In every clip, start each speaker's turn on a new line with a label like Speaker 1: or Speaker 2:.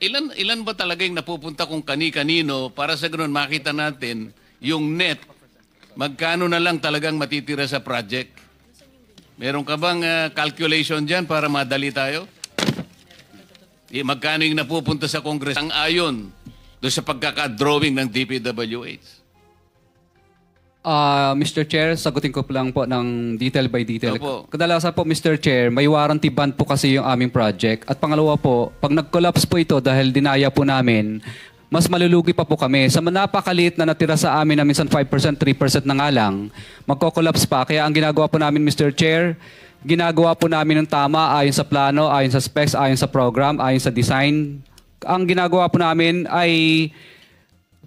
Speaker 1: Ilan ba talaga yung napupunta kung kani-kanino para sa ganun makita natin yung net, magkano na lang talagang matitira sa project? Meron ka bang calculation dyan para madali tayo? Magkano yung napupunta sa Congress ang ayon doon sa pagkakadrawing ng DPWH?
Speaker 2: Mr. Chair, sagutin ko lang po ng detail by detail.
Speaker 1: Opo.
Speaker 2: Kadalasan po, Mr. Chair, may warranty bond po kasi yung aming project. At pangalawa po, pag nag-collapse po ito dahil dinaya po namin, mas malulugi pa po kami. Sa napakaliit na natira sa amin na minsan 5%, 3% na nga lang, magko-collapse pa. Kaya ang ginagawa po namin, Mr. Chair, ginagawa po namin ng tama ayon sa plano, ayon sa specs, ayon sa program, ayon sa design. Ang ginagawa po namin ay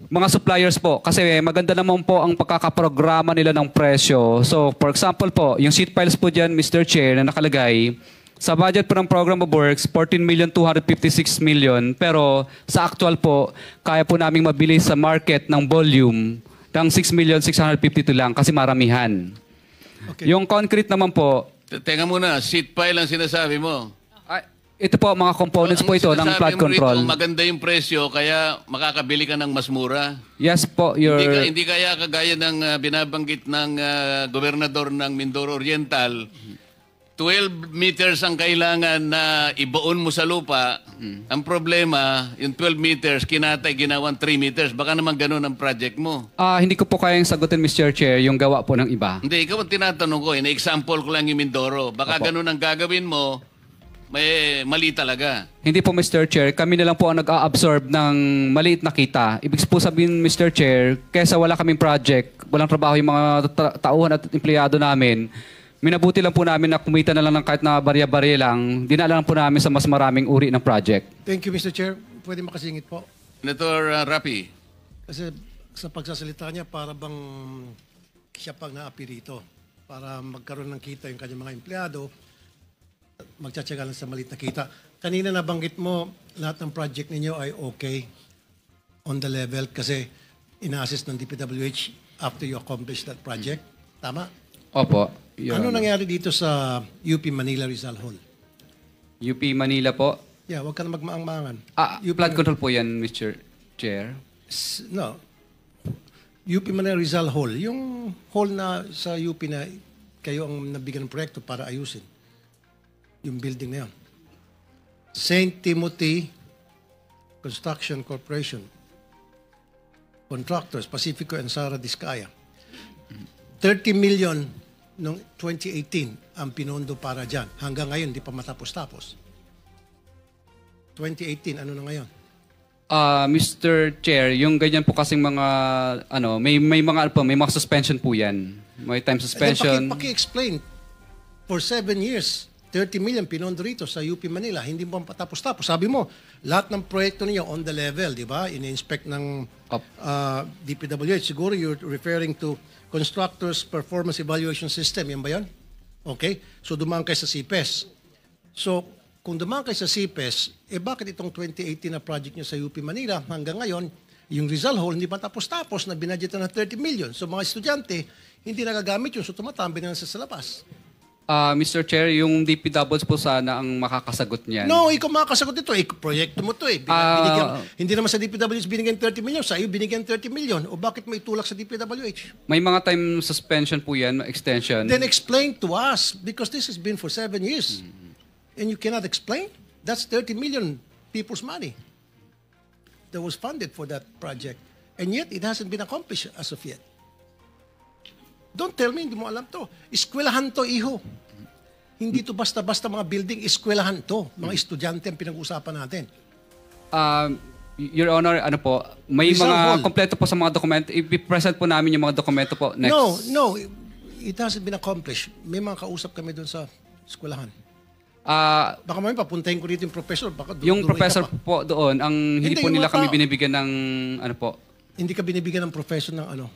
Speaker 2: mga suppliers po, kasi maganda naman po ang pagkakaprograma nila ng presyo. So, for example po, yung sheet piles po dyan, Mr. Chair, na nakalagay, sa budget po ng program of works, 14,256,000,000. Pero sa actual po, kaya po naming mabili sa market ng volume ng 6,652,000 lang kasi maramihan. Okay. Yung concrete naman po,
Speaker 1: Teka muna, sheet pile ang sinasabi mo.
Speaker 2: ito po, mga components po ito ng flood control.
Speaker 1: Maganda yung presyo, kaya makakabili ka ng mas mura.
Speaker 2: Yes po,
Speaker 1: Hindi kaya kagaya ng binabanggit ng gobernador ng Mindoro Oriental, 12 meters ang kailangan na ibaon mo sa lupa. Ang problema, yung 12 meters, kinatay, ginawan 3 meters. Baka naman ganun ang project mo.
Speaker 2: Hindi ko po kayang sagutin, Mr. Chair, yung gawa po ng iba.
Speaker 1: Hindi, ikaw ang tinatanong ko. Ina-example ko lang yung Mindoro. Baka ganun ang gagawin mo, may mali talaga.
Speaker 2: Hindi po, Mr. Chair. Kami na lang po ang nag-a-absorb ng maliit na kita. Ibig po sabihin, Mr. Chair, kesa wala kaming project, walang trabaho yung mga tauhan at empleyado namin, minabuti lang po namin na kumita na lang ng kahit na barya-barya lang, dinala lang po namin sa mas maraming uri ng project.
Speaker 3: Thank you, Mr. Chair. Pwede makasingit po.
Speaker 1: Senator Rapi.
Speaker 3: Kasi sa pagsasalita niya, para bang siya pang naapi rito. Para magkaroon ng kita yung kanyang mga empleyado, magtsatsaga lang sa maliit na kita. Kanina nabanggit mo, lahat ng project ninyo ay okay on the level kasi ina-assist ng DPWH after you accomplish that project. Tama?
Speaker 2: Opo.
Speaker 3: Ano nangyari dito sa UP Manila Rizal Hall?
Speaker 2: UP Manila po?
Speaker 3: Yeah, huwag ka na magmaang-maangan.
Speaker 2: Flood control po yan, Mr. Chair.
Speaker 3: No. UP Manila Rizal Hall. Yung hall na sa UP na kayo ang nabigyan ng proyekto para ayusin. Yung building na yun. St. Timothy Construction Corporation. Contractors, Pacifico and Sara Discaya. 30 million noong 2018 ang pinondo para dyan. Hanggang ngayon, di pa matapos-tapos. 2018, ano na ngayon?
Speaker 2: Mr. Chair, yung ganyan po kasing mga, may mga suspension po yan. May time suspension.
Speaker 3: Paki-explain. For 7 years, 30 million pinondo rito sa UP Manila, hindi mo patapos-tapos. Sabi mo, lahat ng proyekto niyo on the level, di ba? In-inspect ng DPWH. Siguro you're referring to Constructors Performance Evaluation System. Yan ba yan? Okay. So, dumaan kayo sa CPES. So, kung dumaan kayo sa CPES, bakit itong 2018 na project niyo sa UP Manila hanggang ngayon, yung Rizal Hall hindi pa tapos-tapos na binadgetan ng 30 million. So, mga estudyante, hindi nagagamit yun. So, tumatambi na sa labas.
Speaker 2: Mr. Chair, yung DPWs po sana ang makakasagot niyan.
Speaker 3: No, ikaw makakasagot ito. Proyekto mo to eh. Hindi naman sa DPWH binigyan 30 million. Sa iyo binigyan 30 million. O bakit mo itulak sa DPWH?
Speaker 2: May mga time suspension po yan, extension.
Speaker 3: Then explain to us because this has been for 7 years. And you cannot explain? That's 30 million people's money that was funded for that project. And yet, it hasn't been accomplished as of yet. Don't tell me, hindi mo alam to. Eskwelahan to, iho. Hindi to basta-basta mga building, eskwelahan to. Mga estudyante ang pinag-uusapan natin.
Speaker 2: Your Honor, may
Speaker 3: Rizal
Speaker 2: mga
Speaker 3: Hall.
Speaker 2: kompleto po sa mga dokumento. I-present po namin yung mga dokumento po next.
Speaker 3: No. It hasn't been accomplished. May mga kausap kami doon sa eskwelahan. Baka may papuntahin ko dito yung professor. Baka
Speaker 2: Yung professor po doon, hindi po nila kami binibigyan ng
Speaker 3: Hindi ka binibigyan ng professor ng ano?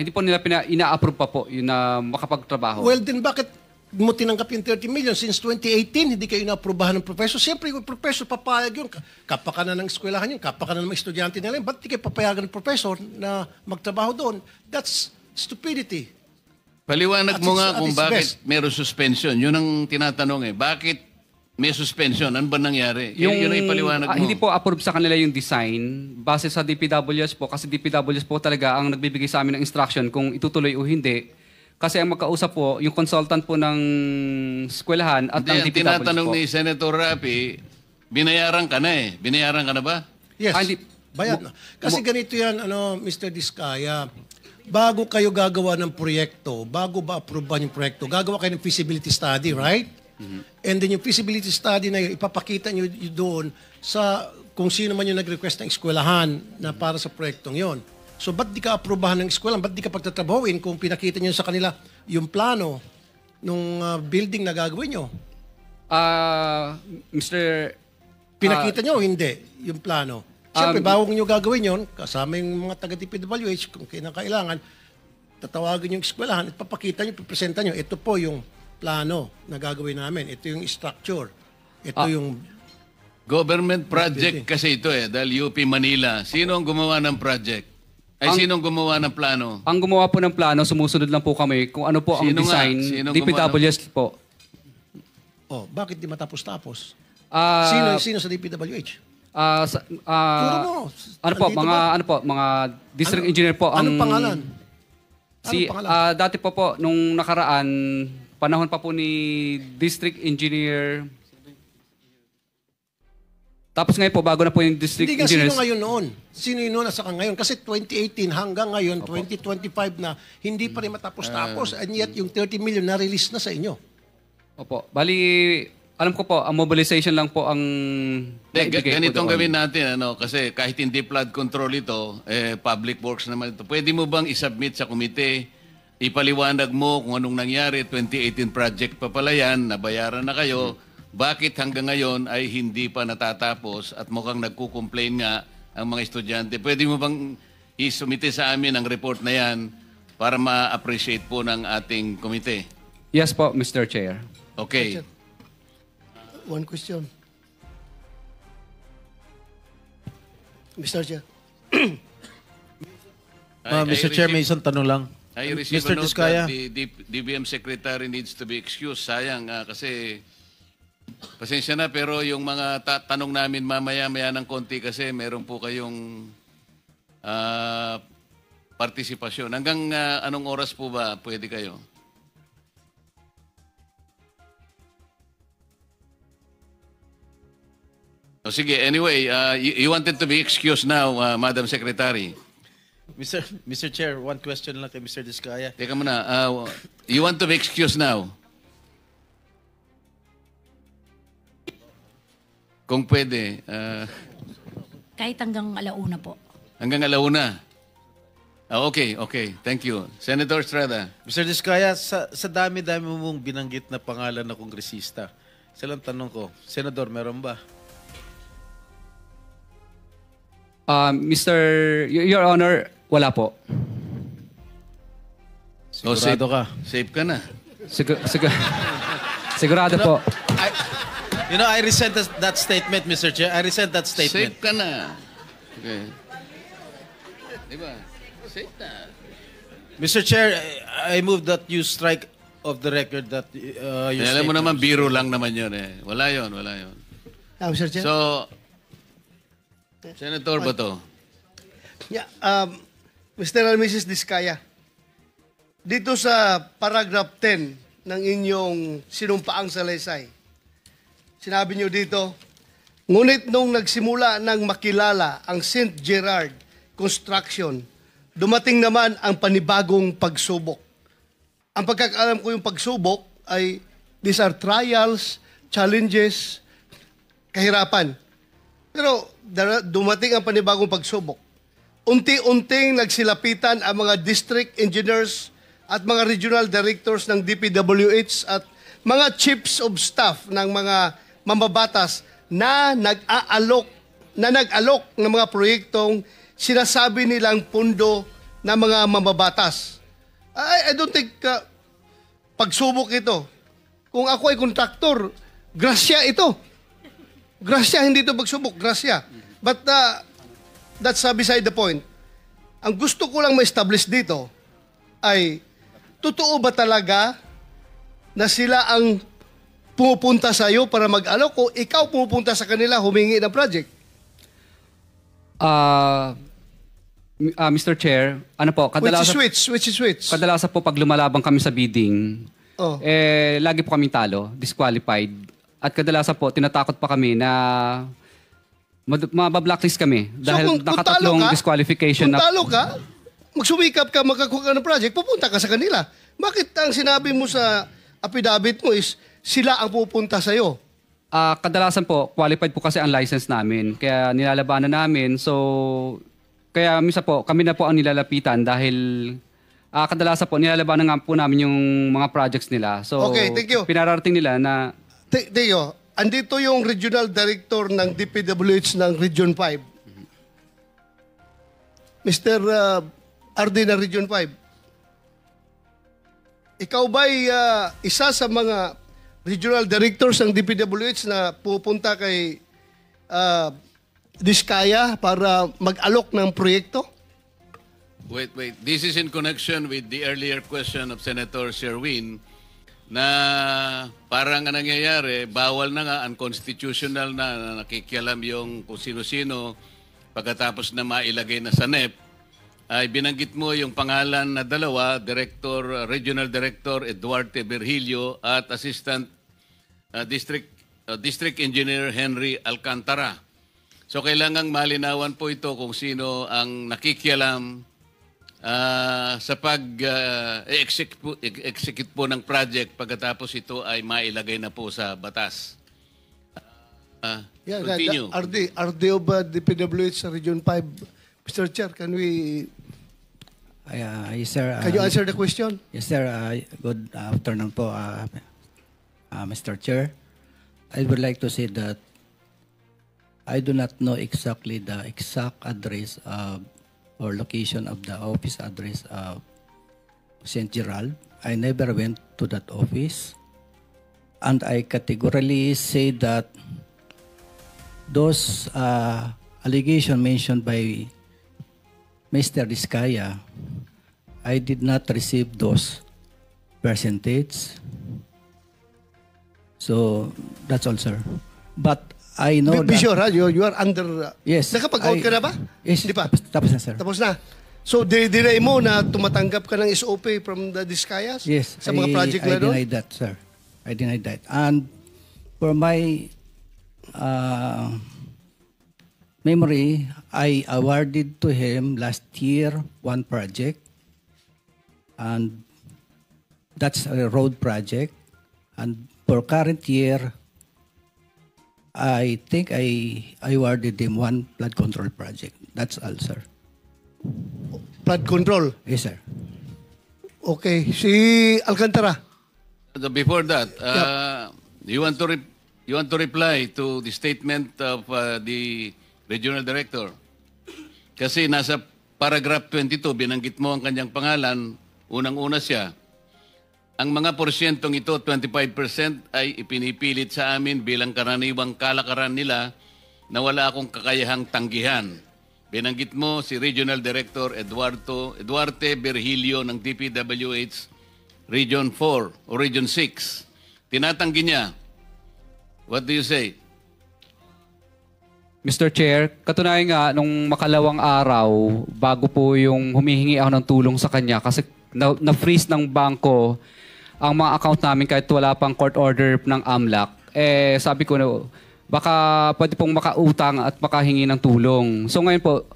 Speaker 2: Hindi po nila ina-approve pa po yun na makapagtrabaho.
Speaker 3: Well, then bakit mo tinanggap yung 30 million since 2018, hindi kayo na-aprobahan ng professor? Siyempre, yung professor papayag yun. Kapakanan ng eskwelahan yun, kapakanan ng mga estudyante nila yun. Ba't di kayo papayagan ng professor na magtrabaho doon? That's stupidity.
Speaker 1: Paliwanag mo nga kung bakit meron suspension. Yun ang tinatanong eh. Bakit may suspension. Ano ba nangyari? Yun ang ipaliwanag mo.
Speaker 2: Hindi po approve sa kanila yung design base sa DPWS po kasi DPWS po talaga ang nagbibigay sa amin ng instruction kung itutuloy o hindi. Kasi ang magkausap po, yung consultant po ng eskwelahan at ng
Speaker 1: Hindi, ang
Speaker 2: DPWS
Speaker 1: tinatanong
Speaker 2: po.
Speaker 1: ni Senator Rapi, binayaran ka na eh. Binayaran ka na ba?
Speaker 3: Yes.
Speaker 2: Hindi.
Speaker 3: Bayad na. Kasi ganito yan, Mr. Diskaya, bago kayo gagawa ng proyekto, bago ba approvean yung proyekto, gagawa kayo ng feasibility study, right? And then yung feasibility study na yun, ipapakita nyo doon sa kung sino man yung nag-request ng eskwelahan na para sa proyektong yon. So, ba't di ka aprobahan ng eskwelahan? Ba't di ka pagtatrabahuin kung pinakita nyo sa kanila yung plano nung building na gagawin nyo?
Speaker 2: Mr.
Speaker 3: Pinakita nyo o hindi yung plano? Siyempre, bago nyo gagawin yon, kasama yung mga taga-DPWH, kung kailangan, tatawagin yung eskwelahan at papakita nyo, pipresenta nyo, ito po yung plano na gagawin namin. Ito yung structure. Ito yung...
Speaker 1: Government project kasi ito eh, dahil UP Manila. Sino ang gumawa ng project? Sino ang gumawa ng plano?
Speaker 2: Ang gumawa po ng plano, sumusunod lang po kami kung ano po ang
Speaker 1: Sino nga?
Speaker 2: design.
Speaker 1: Sino
Speaker 2: DPWS po.
Speaker 3: Oh, bakit di matapos-tapos?
Speaker 2: Ah,
Speaker 3: Sino sa DPWH?
Speaker 2: Puro
Speaker 3: mo.
Speaker 2: Ano po,
Speaker 3: Andito
Speaker 2: mga district engineer po ang
Speaker 3: Anong pangalan?
Speaker 2: Si dati po nung nakaraan panahon pa po ni district engineer. Tapos ngayon po bago na po yung district
Speaker 3: Hindi ka,
Speaker 2: engineers.
Speaker 3: sino ngayon noon? Sino yun noon saka ngayon? Kasi 2018 hanggang ngayon, 2025 na, hindi pa rin matapos-tapos. And yet, yung 30 million na-release na sa inyo.
Speaker 2: Opo. Bali, alam ko po, ang mobilization lang po ang...
Speaker 1: Ganitong gawin natin, kasi kahit hindi flood control ito, public works naman ito. Pwede mo bang isubmit sa komite, ipaliwanag mo kung anong nangyari, 2018 project pa pala yan, nabayaran na kayo, bakit hanggang ngayon ay hindi pa natatapos at mukhang nagko-complain nga ang mga estudyante. Pwede mo bang isumite sa amin ang report na yan para ma-appreciate po ng ating komite?
Speaker 2: Yes po, Mr. Chair.
Speaker 1: Okay.
Speaker 4: One question. Mr. Chair.
Speaker 5: Mr. Chair, may isang tanong lang.
Speaker 1: I receive
Speaker 5: Mr.
Speaker 1: a note
Speaker 5: Diskaya.
Speaker 1: that the DBM secretary needs to be excused. Sayang kasi pasensya na pero yung mga tanong namin mamaya-maya ng konti kasi meron po kayong partisipasyon. Hanggang anong oras po ba pwede kayo? O sige, anyway, you wanted to be excused now, Madam Secretary.
Speaker 5: Mr. Chair, one question lang kay Mr. Diskaya.
Speaker 1: Teka muna, you want to be excused now? Kung pwede.
Speaker 6: Kahit hanggang alauna po.
Speaker 1: Hanggang alauna. Okay. Thank you. Senator Estrada.
Speaker 5: Mr. Diskaya, sa dami-dami mong binanggit na pangalan na kongresista, isa lang tanong ko, Senador, meron ba?
Speaker 2: Your Honor, wala po.
Speaker 5: Sigurado ka?
Speaker 1: Safe ka na.
Speaker 2: Sigurado po.
Speaker 5: I resent that statement, Mr. Chair. I resent that statement.
Speaker 1: Safe ka na. Okay. Diba? Safe na.
Speaker 5: Mr. Chair, I move that you strike of the record that your
Speaker 1: Alam mo
Speaker 5: statement.
Speaker 1: naman, biro lang naman yun eh. Wala yun.
Speaker 4: Mr. Chair.
Speaker 1: So, Senator Bato.
Speaker 4: Yeah, Mr. and Mrs. Diskaya, dito sa paragraph 10 ng inyong sinumpaang salaysay, sinabi niyo dito, ngunit nung nagsimula ng makilala ang St. Gerard Construction, dumating naman ang panibagong pagsubok. Ang pagkakaalam ko yung pagsubok ay these are trials, challenges, kahirapan. Pero dumating ang panibagong pagsubok. Unti-unting nagsilapitan ang mga district engineers at mga regional directors ng DPWH at mga chiefs of staff ng mga mambabatas na nag-alok ng mga proyektong sinasabi nilang pundo ng mga mambabatas. I don't think pagsubok ito. Kung ako ay kontraktor, grasya ito. Grasya, hindi ito pagsubok. Grasya. But that's beside the point. Ang gusto ko lang ma-establish dito ay, totoo ba talaga na sila ang pumupunta sa iyo para mag-alok o ikaw pumupunta sa kanila humingi ng project?
Speaker 2: Mr. Chair, ano po,
Speaker 4: Which is which?
Speaker 2: kadalasan po pag lumalabang kami sa bidding,
Speaker 4: Oh.
Speaker 2: lagi po kami talo, disqualified. At kadalasan po, tinatakot pa kami na mabablacklist kami dahil nakatatlong disqualification
Speaker 4: kung
Speaker 2: na...
Speaker 4: talo ka, magsumikap ka, makakuha ka ng project, pupunta ka sa kanila. Bakit ang sinabi mo sa affidavit mo is sila ang pupunta sa iyo?
Speaker 2: Kadalasan po, qualified po kasi ang license namin. Kaya nilalabanan namin. So, kaya misa po, kami na po ang nilalapitan dahil kadalasan po, nilalabanan nga po namin yung mga projects nila. So,
Speaker 4: Okay, thank you.
Speaker 2: pinararating nila na
Speaker 4: Teo, andito yung regional director ng DPWH ng Region 5. Mr. RD ng Region 5. Ikaw ba'y isa sa mga regional directors ng DPWH na pupunta kay Diskaya para mag-alok ng proyekto?
Speaker 1: Wait. This is in connection with the earlier question of Senator Sherwin na parang ang nangyayari, bawal na nga, unconstitutional na nakikialam yung kung sino-sino pagkatapos na mailagay na sa NEP, ay binanggit mo yung pangalan na dalawa, Regional Director Eduardo Virgilio at Assistant District Engineer Henry Alcantara. So kailangang malinawan po ito kung sino ang nakikialam sa pag-execute po ng project pagkatapos ito ay mailagay na po sa batas. Continue.
Speaker 4: RD of DPWH sa Region 5. Mr. Chair, can we...
Speaker 7: Yes, sir.
Speaker 4: Can you answer the question?
Speaker 7: Yes, sir. Good afternoon po, Mr. Chair. I would like to say that I do not know exactly the exact address or location of the office address of St. Gerald. I never went to that office. And I categorically say that those allegations mentioned by Mr. Diskaya, I did not receive those percentage. So, that's all, sir. But I know
Speaker 4: Be
Speaker 7: that...
Speaker 4: sure, ha? You are under...
Speaker 7: Yes.
Speaker 4: Nakapag-out ka na ba?
Speaker 7: Yes.
Speaker 4: Hindi pa?
Speaker 7: Tapos na, sir.
Speaker 4: Tapos na. So, dinay mo na tumatanggap ka ng SOP from the Diskayas?
Speaker 7: Yes.
Speaker 4: Sa mga project na
Speaker 7: I
Speaker 4: doon?
Speaker 7: deny that, sir. I deny that. And for my memory, I awarded to him last year one project. And that's a road project. And for current year, I think I awarded him one flood control project. That's all, sir.
Speaker 4: Flood control.
Speaker 7: Yes, sir.
Speaker 4: Okay. Si Alcantara.
Speaker 1: Before that, you want to reply to the statement of the regional director? Kasi nasa paragraph 22, binanggit mo ang kanyang pangalan, unang-una siya. Ang mga porsyentong ito, 25% ay ipinipilit sa amin bilang karaniwang kalakaran nila na wala akong kakayahang tanggihan. Binanggit mo si Regional Director Eduarte Virgilio ng DPWH Region 4 o Region 6. Tinatanggi niya. What do you say?
Speaker 2: Mr. Chair, katunayan nga, nung makalawang araw, bago po yung humihingi ako ng tulong sa kanya kasi na-freeze ng bangko ang mga account namin kahit wala pang court order ng AMLAC, sabi ko na baka pwede pong makautang at makahingi ng tulong. So ngayon po,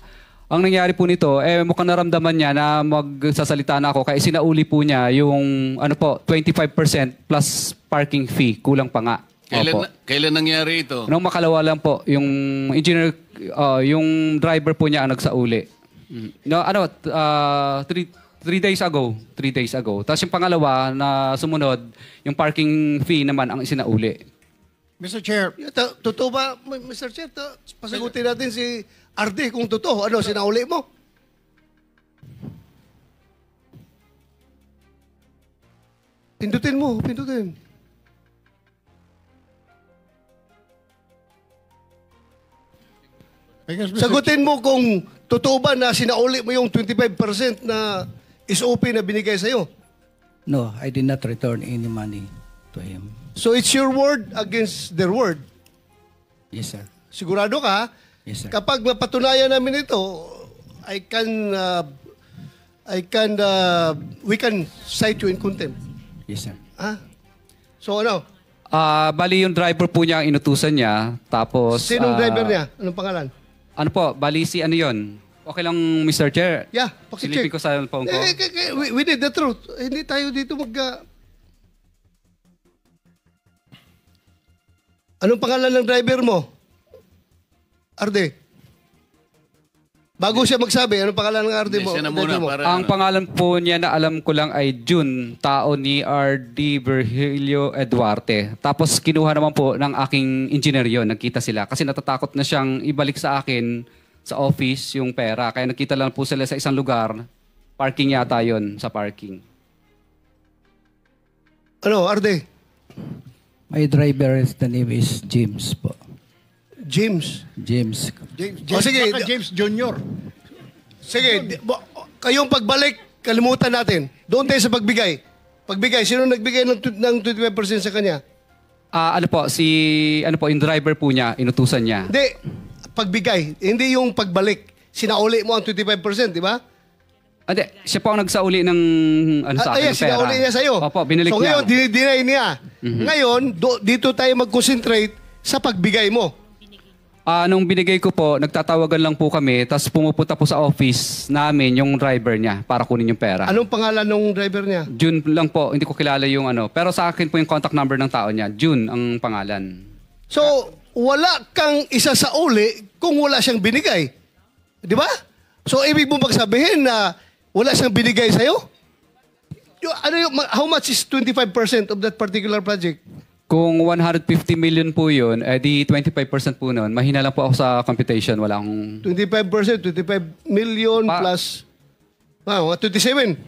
Speaker 2: ang nangyari po nito, mukhang naramdaman niya na magsasalita na ako kaya sinauli po niya yung 25% plus parking fee, kulang pa nga.
Speaker 1: Kailan nangyari ito?
Speaker 2: Nung makalawa lang po, yung engineer, yung driver po niya ang nagsauli. No, 3 days ago. 3 days ago. Tapos yung pangalawa na sumunod, yung parking fee naman ang isinauli.
Speaker 3: Mr. Chair,
Speaker 4: Totoo ba, Mr. Chair? Pasagutin natin si RD kung totoo. Ano, sinauli mo? Pindutin mo, pindutin. Sagutin mo kung totoo ba na sinauli mo yung 25% na SOP na binigay sa'yo.
Speaker 7: No, I did not return any money. to him.
Speaker 4: So it's your word against their word.
Speaker 7: Yes, sir.
Speaker 4: Sigurado ka?
Speaker 7: Yes, sir.
Speaker 4: Kapag mapatunayan namin ito, we can cite you in contempt.
Speaker 7: Yes, sir.
Speaker 4: Ha? So ano?
Speaker 2: Bali yung driver po niya ang inutusan niya. Tapos...
Speaker 4: Sinong driver niya? Anong pangalan?
Speaker 2: Ano po, bali si ano yun? Okay lang, Mr. Chair.
Speaker 4: Yeah, pakicheck.
Speaker 2: Silipin ko sa phone ko.
Speaker 4: We need the truth. Hindi tayo dito Anong pangalan ng driver mo? Arde. Bago siya magsabi, anong pangalan ng Arde mo?
Speaker 1: Siya na
Speaker 4: driver
Speaker 1: muna
Speaker 4: mo?
Speaker 1: para...
Speaker 2: Ang pangalan po niya na alam ko lang ay June, tao ni R.D. Virgilio Eduarte. Tapos kinuha naman po ng aking engineer yon, nagkita sila. Kasi natatakot na siyang ibalik sa akin sa office yung pera. Kaya nakita lang po sila sa isang lugar. Parking yata yon sa parking.
Speaker 4: Ano, Arde?
Speaker 7: My driver, the name is James po.
Speaker 4: James.
Speaker 7: James.
Speaker 4: Sige.
Speaker 3: Baka James Jr.
Speaker 4: Sige, kayong pagbalik, kalimutan natin. Doon tayo sa pagbigay. Pagbigay, sino nagbigay ng 25% sa kanya?
Speaker 2: Ano po, yung driver po niya, inutusan niya.
Speaker 4: Hindi, pagbigay. Hindi yung pagbalik. Sinauli mo ang 25%, di ba?
Speaker 2: Hindi, siya po ang nagsauli ng sa akin ng pera.
Speaker 4: Sinauli niya sa'yo.
Speaker 2: Opo, binalik
Speaker 4: so
Speaker 2: niya.
Speaker 4: ngayon, dinay niya. Ngayon, dito tayo mag-concentrate sa pagbigay mo.
Speaker 2: Nung binigay ko po, nagtatawagan lang po kami, tapos pumupunta po sa office namin yung driver niya para kunin yung pera.
Speaker 4: Anong pangalan ng driver niya?
Speaker 2: June lang po, hindi ko kilala yung ano. Pero sa akin po yung contact number ng tao niya. June ang pangalan.
Speaker 4: So, wala kang isa sa uli kung wala siyang binigay. Di ba? So, ibig mo magsabihin na wala siyang binigay sa'yo? How much is 25% of that particular project?
Speaker 2: Kung 150 million po yun, di 25% po nun. Mahina lang po ako sa computation. Wala akong...
Speaker 4: 25%, 25 million plus... 27.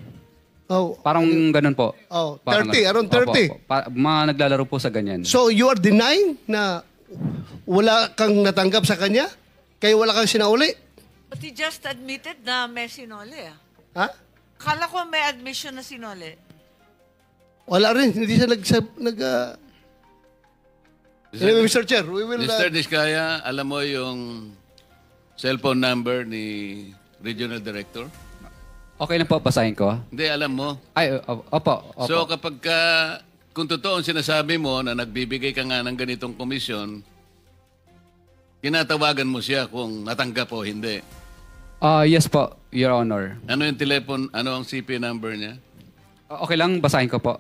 Speaker 4: Oh,
Speaker 2: Parang ganun po.
Speaker 4: Oh,
Speaker 2: Parang
Speaker 4: 30, around 30.
Speaker 2: Opo. Mga naglalaro po sa ganyan.
Speaker 4: So, you are denying na wala kang natanggap sa kanya? Kaya wala kang sinauli?
Speaker 8: But he just admitted na may sinole.
Speaker 4: Ha?
Speaker 8: Akala ko may admission na sinole.
Speaker 4: Wala rin. Hindi siya Anyway, Mr. Chair, we will...
Speaker 1: Mr. Diskaya, alam mo yung cellphone number ni Regional Director?
Speaker 2: Okay na po, basahin ko.
Speaker 1: Hindi, alam mo.
Speaker 2: Ay, opo.
Speaker 1: So kapag kung totoo ang sinasabi mo na nagbibigay ka nga ng ganitong komisyon, tinatawagan mo siya kung natanggap o hindi.
Speaker 2: Yes po, Your Honor.
Speaker 1: Ano yung ano ang CP number niya?
Speaker 2: Okay lang, basahin ko po.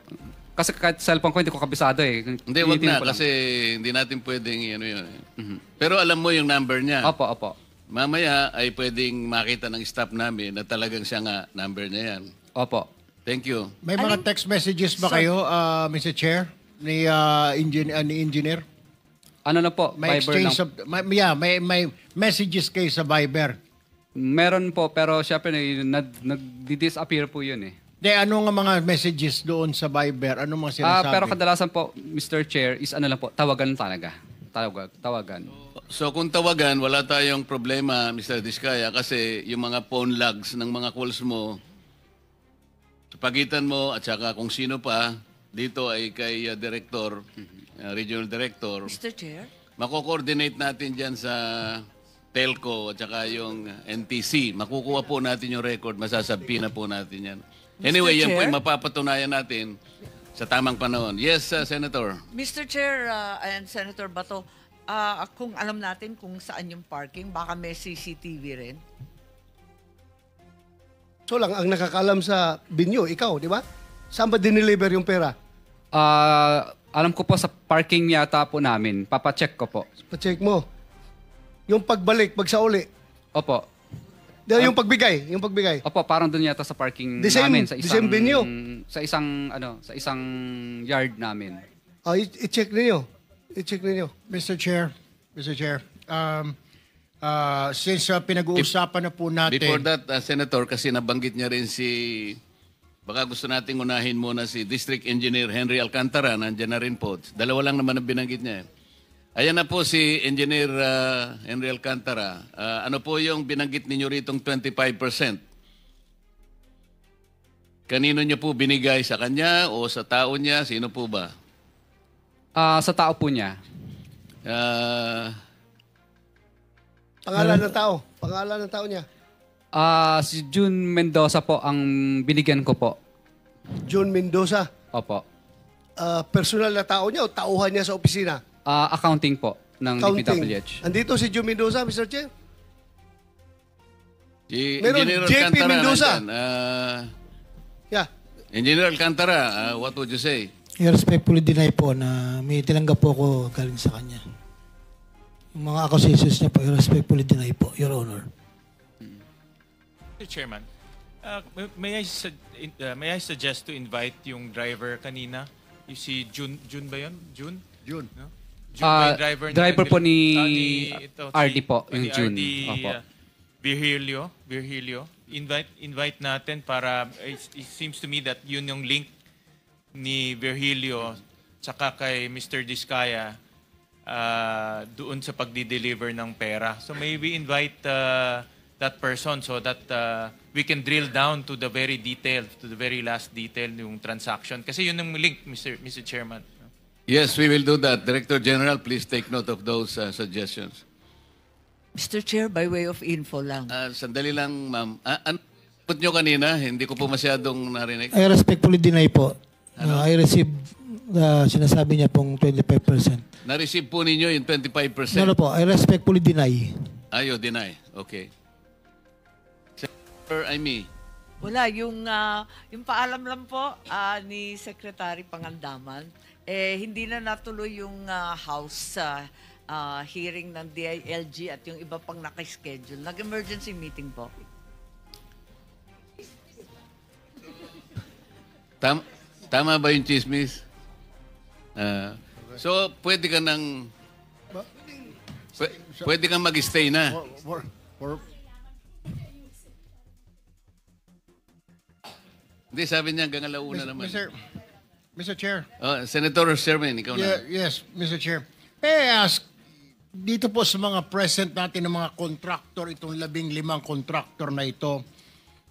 Speaker 2: Kasi kahit cellphone ko, hindi ko kabisado eh.
Speaker 1: Hindi, wag
Speaker 2: Tinitingnan
Speaker 1: na
Speaker 2: ko lang.
Speaker 1: kasi hindi natin pwedeng ano yun. Pero alam mo yung number niya.
Speaker 2: Opo.
Speaker 1: Mamaya ay pwedeng makita ng staff namin na talagang siya nga number niya yan.
Speaker 2: Opo.
Speaker 1: Thank you.
Speaker 3: May mga text messages ba kayo, Mr. Chair, ni engineer?
Speaker 2: Ano na po,
Speaker 3: May
Speaker 2: Viber lang.
Speaker 3: exchange may messages kayo sa Viber.
Speaker 2: Meron po, pero syempre nag-disappear po yun eh.
Speaker 3: Ano nga mga messages doon sa Viber? Ano mga sinasabi?
Speaker 2: Pero kadalasan po, Mr. Chair, is ano lang po, tawagan talaga. Tawagan.
Speaker 1: So kung tawagan, wala tayong problema, Mr. Diskaya, kasi yung mga phone logs ng mga calls mo, sa pagitan mo at saka kung sino pa, dito ay kay Director, Regional Director,
Speaker 8: Mr. Chair?
Speaker 1: mako-coordinate natin dyan sa telco at saka yung NTC. Makukuha po natin yung record, masasabi na po natin yan. Anyway, yan po
Speaker 8: Chair?
Speaker 1: yung mapapatunayan natin sa tamang panahon. Yes, Senator.
Speaker 8: Mr. Chair and Senator Bato, kung alam natin kung saan yung parking, baka may CCTV rin.
Speaker 4: So lang, ang nakakaalam sa binyo, ikaw, di ba? Saan ba dineliver yung pera?
Speaker 2: Alam ko po sa parking yata po namin. Papacheck ko po.
Speaker 4: Pa-check mo. Yung pagbalik, pagsauli.
Speaker 2: Opo.
Speaker 4: Yung pagbigay.
Speaker 2: Opo, parang doon yata sa parking
Speaker 4: The same-
Speaker 2: namin.
Speaker 4: the same venue?
Speaker 2: Sa isang yard namin.
Speaker 4: I-check ninyo. I-check ninyo.
Speaker 3: Mr. Chair, since pinag-uusapan na po natin...
Speaker 1: Before that, Senator, kasi nabanggit niya rin baka gusto nating unahin muna si District Engineer Henry Alcantara, nandiyan na rin po. Dalawa lang naman ang binanggit niya. Ayan na po si Engineer Henry Alcantara. Ano po yung binanggit ninyo ritong 25%? Kanino niyo po binigay, sa kanya o sa tao niya? Sino po ba?
Speaker 2: Sa tao po niya.
Speaker 4: Pangalan ng tao. Pangalan ng tao niya.
Speaker 2: Si June Mendoza po ang binigyan ko po.
Speaker 4: John Mendoza.
Speaker 2: Opo.
Speaker 4: Personal na tao niya o tauhan niya sa opisina?
Speaker 2: Accounting po ng DPWH.
Speaker 4: Andito si John Mendoza, Mr. Chair?
Speaker 1: Si
Speaker 4: Meron,
Speaker 1: Engineer
Speaker 4: JP
Speaker 1: Alcantara
Speaker 4: Mendoza.
Speaker 1: nandyan.
Speaker 4: Yeah.
Speaker 1: Engineer Alcantara, what would you say?
Speaker 9: I respectfully deny po na may tinanggap po ako galing sa kanya. Yung mga accusations niya po, I respectfully deny po, Your Honor.
Speaker 10: Mr. Chairman, may I suggest to invite yung driver kanina? You see June ba yun? June? No? June ba yung driver
Speaker 2: driver po ni
Speaker 10: ito,
Speaker 2: RD po,
Speaker 10: ni
Speaker 2: yung June.
Speaker 10: RD,
Speaker 2: Opo.
Speaker 10: Virgilio. Invite natin para it seems to me that yun yung link ni Virgilio tsaka kay Mr. Diskaya doon sa pagdi-deliver ng pera. So maybe invite that person so that we can drill down to the very detail, to the very last detail yung transaction. Kasi yun yung link, Mr. Chairman.
Speaker 1: Yes, we will do that. Director General, please take note of those suggestions.
Speaker 8: Mr. Chair, by way of info lang.
Speaker 1: Sandali lang, ma'am. Put nyo kanina, hindi ko po masyadong narinig.
Speaker 9: I respectfully deny po. I received sinasabi niya pong 25%.
Speaker 1: Na-receive po ninyo yung 25%?
Speaker 9: No po, I respectfully deny.
Speaker 1: You deny. Okay. Senator Amy.
Speaker 8: Wala, yung paalam lang po ni Secretary Pangandaman, hindi na natuloy yung House hearing ng DILG at yung iba pang nakaschedule. Nag-emergency meeting po.
Speaker 1: Tama ba yung chismis? So, pwede ka nang... Pwede kang mag-stay na. Hindi, sabi niya hanggang alauna naman.
Speaker 11: Mr. Chair.
Speaker 1: Senator Sherman, ikaw na.
Speaker 11: Yes, Mr. Chair. May I ask, dito po sa mga present natin ng mga contractor, itong 15 contractor na ito,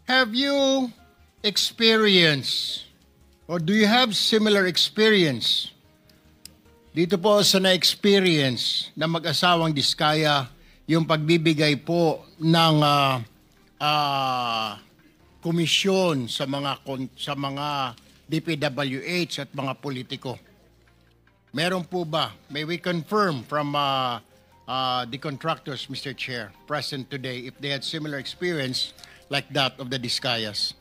Speaker 11: have you experienced or do you have similar experience dito po sa na-experience na mag-asawang Diskaya yung pagbibigay po ng komisyon sa mga DPWH at mga politiko? Meron po ba? May we confirm from the contractors, Mr. Chair, present today, if they had similar experience like that of the Diskayas?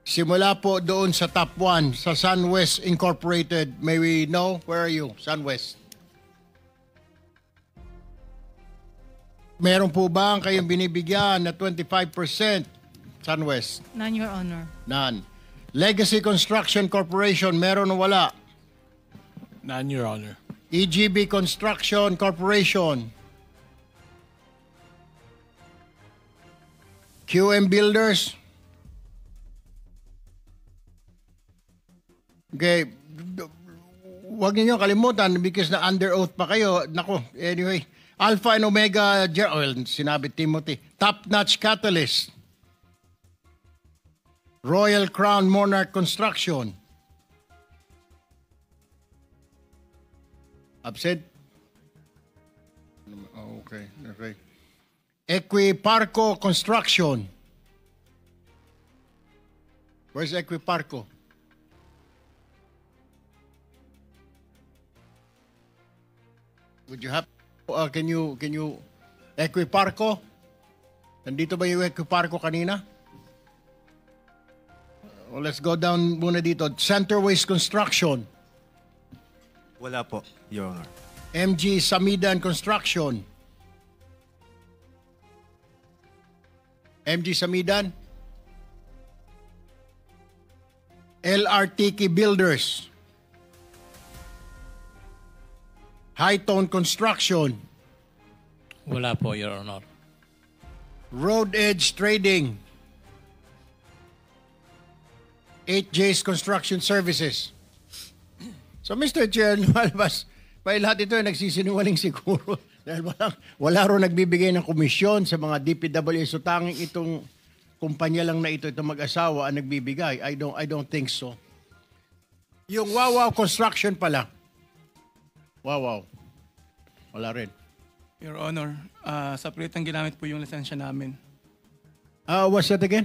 Speaker 11: Simula po doon sa top 1, sa SunWest Incorporated, may we know? Where are you, SunWest? Meron po ba ang kayong binibigyan na 25%, SunWest?
Speaker 12: None, Your Honor.
Speaker 11: None. Legacy Construction Corporation, meron o wala?
Speaker 13: None, Your Honor.
Speaker 11: EGB Construction Corporation. QM Builders. Okay. Huwag niyo kalimutan because na under oath pa kayo. Nako, anyway. Alpha and Omega, sinabi Timothy. Top Notch Catalyst. Royal Crown Monarch Construction. Absent? Okay. Equiparco Construction. Where's Equiparco? Would you have can you Equiparco? Nandito ba yung Equiparco kanina? Well, let's go down muna dito. Center Waste Construction.
Speaker 13: Wala po, Your Honor.
Speaker 11: MG Samidan Construction. MG Samidan. LRTK Builders. Hightone Construction.
Speaker 13: Wala po, Your Honor.
Speaker 11: Road Edge Trading. 8J's Construction Services. So, Mr. Chair, lumalabas, may lahat ito ay nagsisinungaling siguro. Dahil wala ro nagbibigay ng komisyon sa mga DPWH. So, tanging itong kumpanya lang na ito, itong mag-asawa ang nagbibigay. I don't think so. Yung Wawaw Construction pala. Wawaw. Wala rin.
Speaker 13: Your Honor, sa pilitang ginamit po yung lisensya namin.
Speaker 11: What's that again?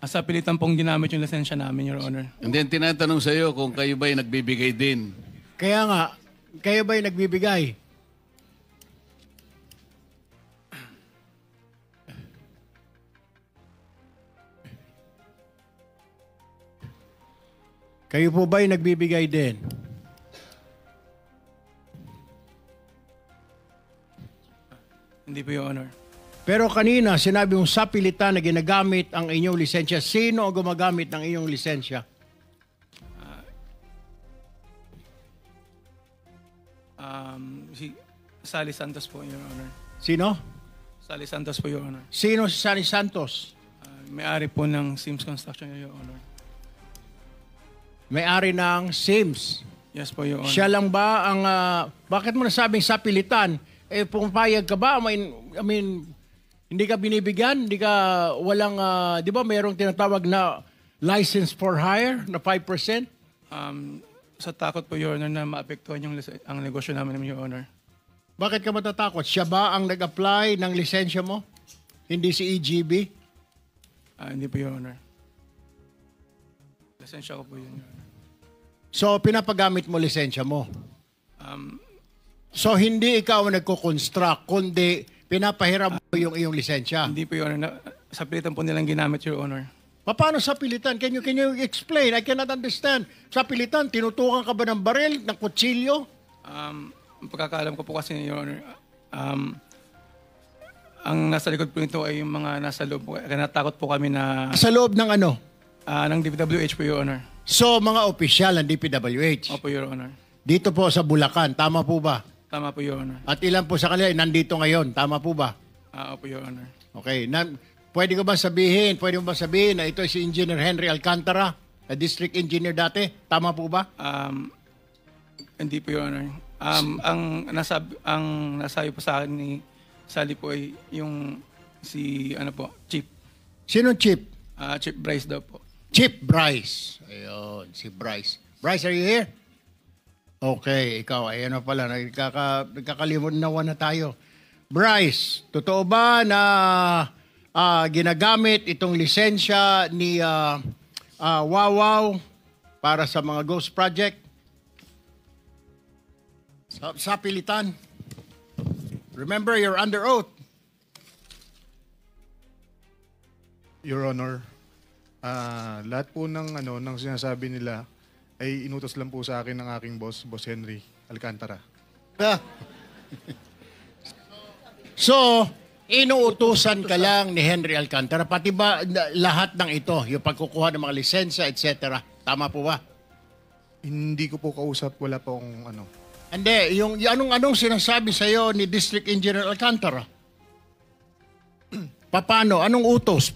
Speaker 13: Sa pilitan pong ginamit yung lisensya namin, Your Honor.
Speaker 1: And then tinatanong sa iyo kung kayo ba'y nagbibigay din.
Speaker 11: Kaya nga, kayo ba'y nagbibigay? Kayo po ba'y nagbibigay din?
Speaker 13: Hindi po, Your Honor.
Speaker 11: Pero kanina, sinabi mong sa pilitan na ginagamit ang inyong lisensya. Sino ang gumagamit ng inyong lisensya?
Speaker 13: Si Sally Santos po, Your Honor.
Speaker 11: Sino?
Speaker 13: Sally Santos po, Your Honor.
Speaker 11: Sino si Sally Santos?
Speaker 13: May-ari po ng Sims Construction, Your Honor.
Speaker 11: May-ari ng Sims.
Speaker 13: Yes po, Your Honor.
Speaker 11: Siya lang ba ang... bakit mo nasabing sa pilitan? Pumapayag ka ba? I mean, hindi ka binibigyan? Hindi ka walang... di ba mayroong tinatawag na license for hire na 5%?
Speaker 13: Sa takot po, Your Honor, na maapektuhan ang negosyo namin, Your Honor.
Speaker 11: Bakit ka matatakot? Siya ba ang nag-apply ng lisensya mo? Hindi si EGB?
Speaker 13: Hindi po, Your Honor. Lisensya ko po yun, Your Honor.
Speaker 11: So, pinapagamit mo lisensya mo? So, hindi ikaw ang nagko-construct, kundi pinapahiram mo yung iyong lisensya?
Speaker 13: Hindi po, Your Honor. Sa pilitan po nilang ginamit, Your Honor.
Speaker 11: Paano sa pilitan? Can you explain? I cannot understand. Sa pilitan, tinutukan ka ba ng baril, ng kutsilyo?
Speaker 13: Ang pagkakaalam ko po kasi, Your Honor, ang nasa likod po nito ay yung mga nasa loob po. Kaya natakot po kami na...
Speaker 11: Sa loob ng ano?
Speaker 13: Ng DPWH po, Your Honor.
Speaker 11: So, mga opisyal ng DPWH?
Speaker 13: Opo, Your Honor.
Speaker 11: Dito po sa Bulacan, tama po ba?
Speaker 13: Tama po, Your Honor.
Speaker 11: At ilan po sa kanila nandito ngayon, tama po ba?
Speaker 13: Opo, Your Honor.
Speaker 11: Okay. Pwede mo ba sabihin na ito si Engineer Henry Alcantara, na district engineer dati? Tama po ba?
Speaker 13: Hindi po, Your Honor. Ang nasabi po sa akin ni Sally po ay yung Chief.
Speaker 11: Sino Chief?
Speaker 13: Chief Bryce daw po.
Speaker 11: Chief Bryce. Ayun, si Bryce. Bryce, are you here? Okay, ikaw, ayan na pala, nagkakalimunawan na tayo. Bryce, totoo ba na ginagamit itong lisensya ni Wawaw para sa mga ghost project? Sa pilitan. Remember, you're under oath.
Speaker 12: Your Honor, lahat po ng sinasabi nila ay inutos lang po sa akin ng aking boss, Boss Henry Alcantara.
Speaker 11: So, inuutusan ka lang ni Henry Alcantara, pati ba lahat ng ito, yung pagkukuha ng mga lisensya, etc. Tama po ba?
Speaker 12: Hindi ko po kausap, wala po akong
Speaker 11: Hindi, yung anong sinasabi sa iyo ni District Engineer Alcantara? Paano? Anong utos?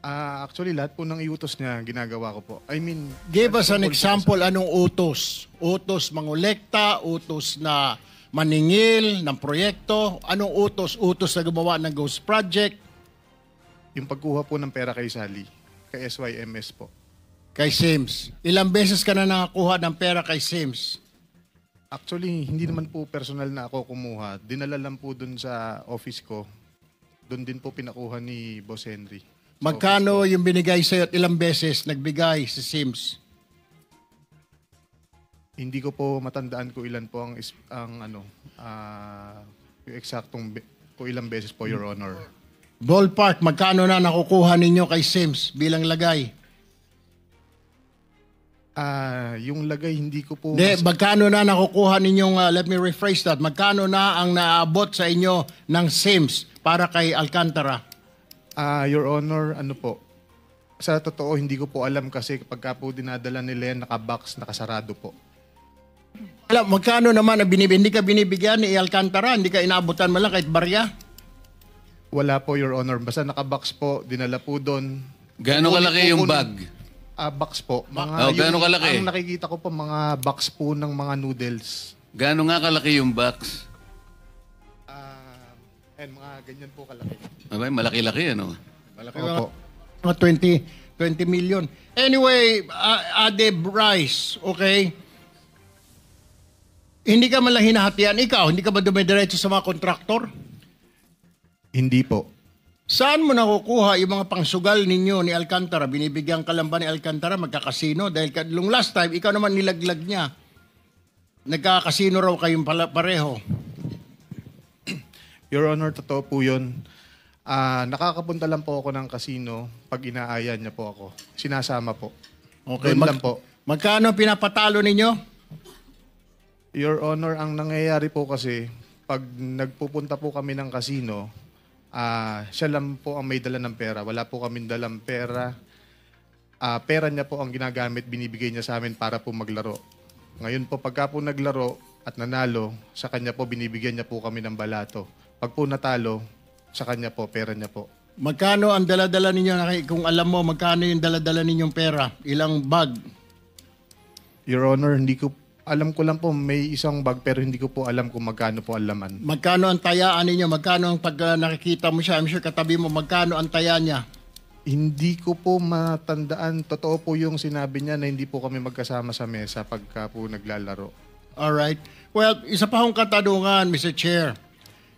Speaker 12: Actually, lahat po ng iutos niya, ginagawa ko po. I mean...
Speaker 11: Give us an example, anong utos? Utos mangolekta, utos na maningil ng proyekto, anong utos? Utos na gumawa ng ghost project?
Speaker 12: Yung pagkuha po ng pera kay Sally, kay SYMS po.
Speaker 11: Kay Sims. Ilang beses ka na nakakuha ng pera kay Sims?
Speaker 12: Actually, hindi naman po personal na ako kumuha. Dinala lang po dun sa office ko. Doon din po pinakuha ni Boss Henry.
Speaker 11: Magkano yung binigay sa'yo at ilang beses nagbigay si Sims?
Speaker 12: Hindi ko po matandaan kung ilan po ang yung eksaktong kung ilang beses po, Your Honor.
Speaker 11: Ballpark, magkano na nakukuha ninyo kay Sims bilang lagay?
Speaker 12: Yung lagay, hindi ko po...
Speaker 11: Magkano na nakukuha ninyong, let me rephrase that, magkano na ang naabot sa inyo ng Sims para kay Alcantara?
Speaker 12: Your Honor, sa totoo, hindi ko po alam kasi pagka po dinadala nila yan, nakabox, nakasarado po.
Speaker 11: Magkano naman ang hindi ka binibigyan ni Alcantara? Hindi ka inaabutan mo lang kahit barya?
Speaker 12: Wala po, Your Honor. Basta nakabox po, dinala po doon.
Speaker 1: Gaano kalaki yung bag?
Speaker 12: Box po.
Speaker 1: Gaano kalaki?
Speaker 12: Ang nakikita ko po, mga box po ng mga noodles.
Speaker 1: Gaano nga kalaki yung box?
Speaker 12: Mga ganyan po kalaki.
Speaker 1: Abay, malaki-laki, ano?
Speaker 12: Malaki po.
Speaker 11: Mga 20 million. Anyway, Ade Bryce, okay? Hindi ka man lang hinahatian. Ikaw, hindi ka ba dumidiretso sa mga kontraktor?
Speaker 12: Hindi po.
Speaker 11: Saan mo nakukuha yung mga pangsugal ninyo ni Alcantara? Binibigyan ka lang ba ni Alcantara magkakasino? Dahil nung last time, ikaw naman nilaglag niya. Nagkakasino raw kayong pareho.
Speaker 12: Your Honor, totoo po yun. Nakakapunta lang po ako ng casino pag inaayan niya po ako. Sinasama po.
Speaker 11: Okay,
Speaker 12: Doon lang po.
Speaker 11: Magkano pinapatalo ninyo?
Speaker 12: Your Honor, ang nangyayari po kasi, pag nagpupunta po kami ng casino, siya lang po ang may dala ng pera. Wala po kaming dalang pera. Pera niya po ang ginagamit, binibigay niya sa amin para po maglaro. Ngayon po, pagka po naglaro at nanalo, sa kanya po binibigyan niya po kami ng balato. Pag po natalo, sa kanya po, pera niya po.
Speaker 11: Magkano ang dala-dala ninyo? Kung alam mo, magkano yung dala-dala ninyong pera? Ilang bag?
Speaker 12: Your Honor, alam ko lang po may isang bag pero hindi ko po alam kung magkano po ang laman.
Speaker 11: Magkano ang tayaan ninyo? Magkano ang pag nakikita mo siya? I'm sure katabi mo, magkano ang taya niya?
Speaker 12: Hindi ko po matandaan. Totoo po yung sinabi niya na hindi po kami magkasama sa mesa pagka po naglalaro.
Speaker 11: Alright. Well, isa pa akong katanungan, Mr. Chair.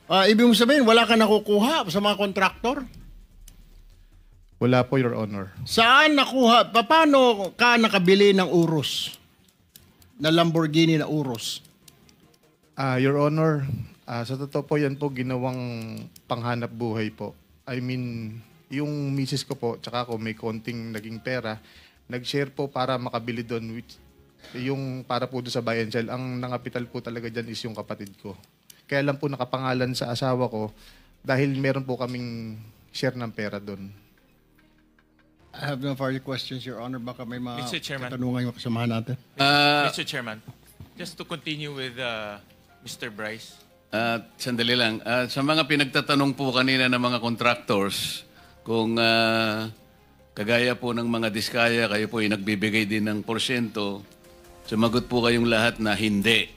Speaker 11: Ibig mo sabihin, wala ka nakukuha sa mga kontraktor?
Speaker 12: Wala po, Your Honor.
Speaker 11: Saan nakuha? Paano ka nakabili ng Urus? Na Lamborghini na Urus?
Speaker 12: Your Honor, sa totoo po yan po ginawang panghanap buhay po. I mean, yung misis ko po, tsaka ako may konting naging pera, nag-share po para makabili doon, which, yung para po doon sa buy and sell. Ang nangapital po talaga dyan is yung kapatid ko. Kaya lang po nakapangalan sa asawa ko dahil meron po kaming share ng pera doon.
Speaker 11: I have no further questions, Your Honor. Baka may mga
Speaker 10: Mr. Chairman.
Speaker 11: katanungan yung kasamahan natin.
Speaker 10: Mr. Chairman, just to continue with Mr. Bryce.
Speaker 1: Sandali lang. Sa mga pinagtatanong po kanina ng mga contractors, kung kagaya po ng mga diskaya, kayo po ay nagbibigay din ng porsyento, sumagot po kayong lahat na hindi.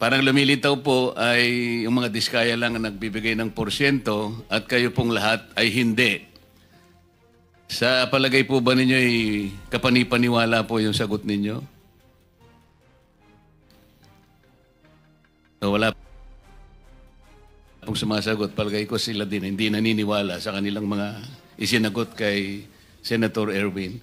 Speaker 1: Parang lumilitaw po ay yung mga diskaya lang ang nagbibigay ng porsyento at kayo pong lahat ay hindi. Sa palagay po ba ninyo ay kapanipaniwala po yung sagot ninyo? So, wala pong sumasagot. Palagay ko sila din hindi naniniwala sa kanilang mga isinagot kay Senator Erwin.